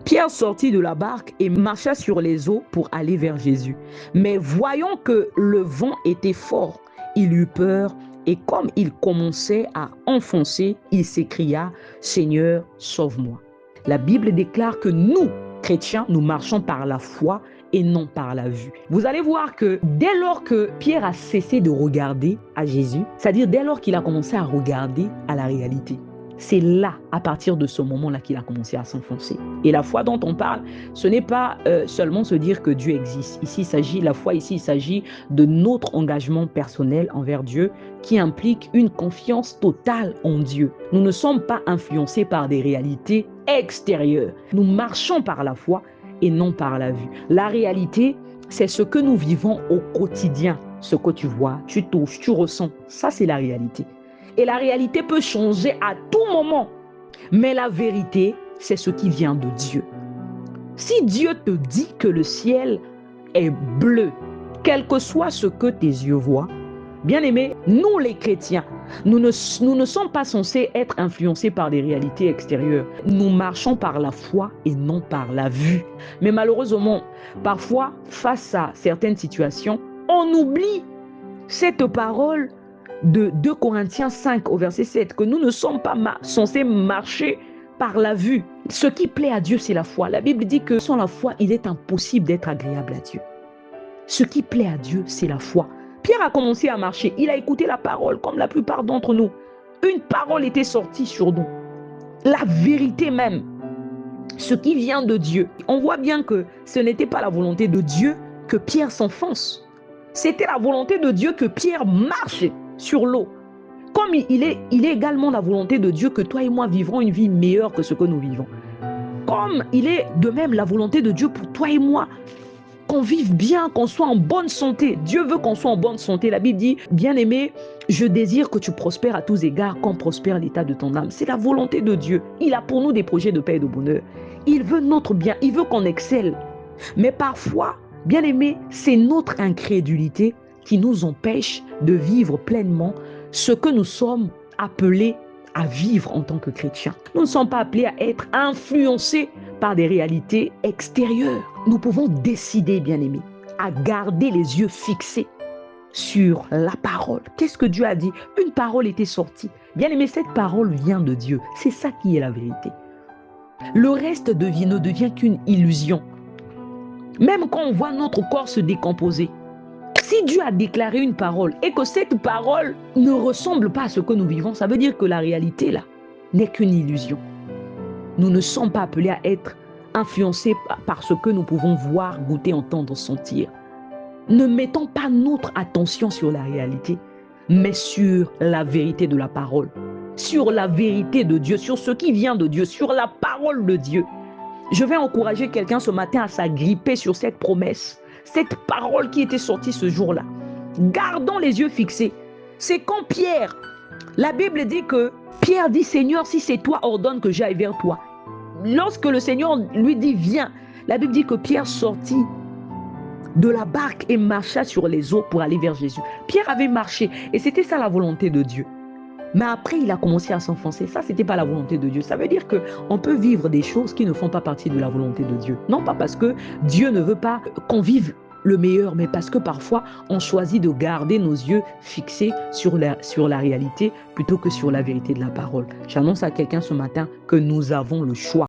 Pierre sortit de la barque et marcha sur les eaux pour aller vers Jésus. Mais voyant que le vent était fort, il eut peur et comme il commençait à enfoncer, il s'écria « Seigneur, sauve-moi ». La Bible déclare que nous, chrétiens, nous marchons par la foi et non par la vue. Vous allez voir que dès lors que Pierre a cessé de regarder à Jésus, c'est-à-dire dès lors qu'il a commencé à regarder à la réalité, c'est là, à partir de ce moment-là, qu'il a commencé à s'enfoncer. Et la foi dont on parle, ce n'est pas seulement se dire que Dieu existe. La foi ici, il s'agit de notre engagement personnel envers Dieu qui implique une confiance totale en Dieu. Nous ne sommes pas influencés par des réalités extérieures. Nous marchons par la foi et non par la vue. La réalité, c'est ce que nous vivons au quotidien. Ce que tu vois, tu touches, tu ressens. Ça, c'est la réalité. Et la réalité peut changer à tout moment. Mais la vérité, c'est ce qui vient de Dieu. Si Dieu te dit que le ciel est bleu, quel que soit ce que tes yeux voient, bien aimé, nous les chrétiens, nous ne sommes pas censés être influencés par des réalités extérieures. Nous marchons par la foi et non par la vue. Mais malheureusement, parfois, face à certaines situations, on oublie cette parole de 2 Corinthiens 5 au verset 7, que nous ne sommes pas censés marcher par la vue. Ce qui plaît à Dieu, c'est la foi. La Bible dit que sans la foi, il est impossible d'être agréable à Dieu. Ce qui plaît à Dieu, c'est la foi. Pierre a commencé à marcher. Il a écouté la parole, comme la plupart d'entre nous. Une parole était sortie sur nous. La vérité même. Ce qui vient de Dieu. On voit bien que ce n'était pas la volonté de Dieu que Pierre s'enfonce. C'était la volonté de Dieu que Pierre marche sur l'eau. Comme il est également la volonté de Dieu que toi et moi vivrons une vie meilleure que ce que nous vivons. Comme il est de même la volonté de Dieu pour toi et moi qu'on vive bien, qu'on soit en bonne santé. Dieu veut qu'on soit en bonne santé. La Bible dit, bien-aimé, je désire que tu prospères à tous égards, comme prospère l'état de ton âme. C'est la volonté de Dieu. Il a pour nous des projets de paix et de bonheur. Il veut notre bien, il veut qu'on excelle. Mais parfois, bien-aimé, c'est notre incrédulité qui nous empêche de vivre pleinement ce que nous sommes appelés à vivre en tant que chrétiens. Nous ne sommes pas appelés à être influencés par des réalités extérieures. Nous pouvons décider, bien-aimés, à garder les yeux fixés sur la parole. Qu'est-ce que Dieu a dit? Une parole était sortie. Bien-aimé, cette parole vient de Dieu. C'est ça qui est la vérité. Le reste ne devient qu'une illusion. Même quand on voit notre corps se décomposer, si Dieu a déclaré une parole et que cette parole ne ressemble pas à ce que nous vivons, ça veut dire que la réalité là n'est qu'une illusion. Nous ne sommes pas appelés à être influencés par ce que nous pouvons voir, goûter, entendre, sentir. Ne mettons pas notre attention sur la réalité, mais sur la vérité de la parole, sur la vérité de Dieu, sur ce qui vient de Dieu, sur la parole de Dieu. Je vais encourager quelqu'un ce matin à s'agripper sur cette promesse, cette parole qui était sortie ce jour-là. Gardons les yeux fixés. C'est quand Pierre, la Bible dit que Pierre dit, Seigneur, si c'est toi, ordonne que j'aille vers toi. Lorsque le Seigneur lui dit, viens, la Bible dit que Pierre sortit de la barque et marcha sur les eaux pour aller vers Jésus. Pierre avait marché et c'était ça la volonté de Dieu. Mais après, il a commencé à s'enfoncer. Ça, ce n'était pas la volonté de Dieu. Ça veut dire qu'on peut vivre des choses qui ne font pas partie de la volonté de Dieu. Non pas parce que Dieu ne veut pas qu'on vive le meilleur, mais parce que parfois, on choisit de garder nos yeux fixés sur la réalité plutôt que sur la vérité de la parole. J'annonce à quelqu'un ce matin que nous avons le choix.